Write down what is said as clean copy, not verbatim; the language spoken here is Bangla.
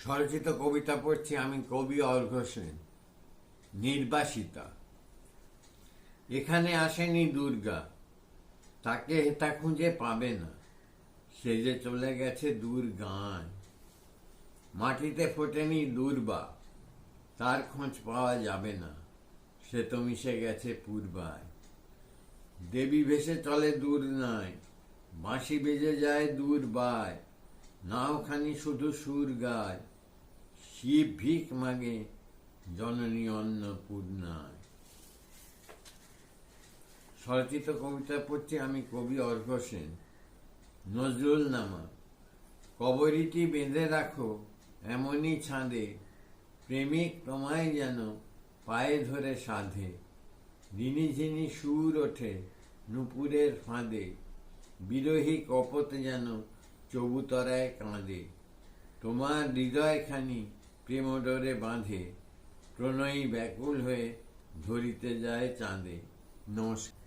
স্বরচিত কবিতা পড়ছি আমি, কবি অর্ঘ্য সেন। নির্বাসিতা। এখানে আসেনি দুর্গা, তাকে হেতা খুঁজে পাবে না, সে যে চলে গেছে দূর গাঁয়। মাটিতে ফোটেনি দূর্বা, তার খোঁজ পাওয়া যাবে না, সে তো মিশে গেছে পূর্বায়। দেবী ভেসে চলে দূর নাই, বাঁশি বেজে যায় দূর বায়, নাওখানি শুধু সুর গায়, শিব ভিক মাগে জননী অন্নপূর্ণায়। স্বরচিত কবিতা পড়ছি আমি, কবি অর্ঘ্য সেন। নজরুল নামা। কবরীটি বেঁধে রাখো এমনই ছাঁদে, প্রেমিক তোমায় যেন পায়ে ধরে সাধে, ঝিনি ঝিনি সুর ওঠে নুপুরের ফাঁদে, বিরহী কপত যেন চবুতরায় কাঁদে, তোমার হৃদয়খানি প্রেমডোরে বাঁধে, প্রণয়ী ব্যাকুল হয়ে ধরিতে যায় চাঁদে। নমস্কার।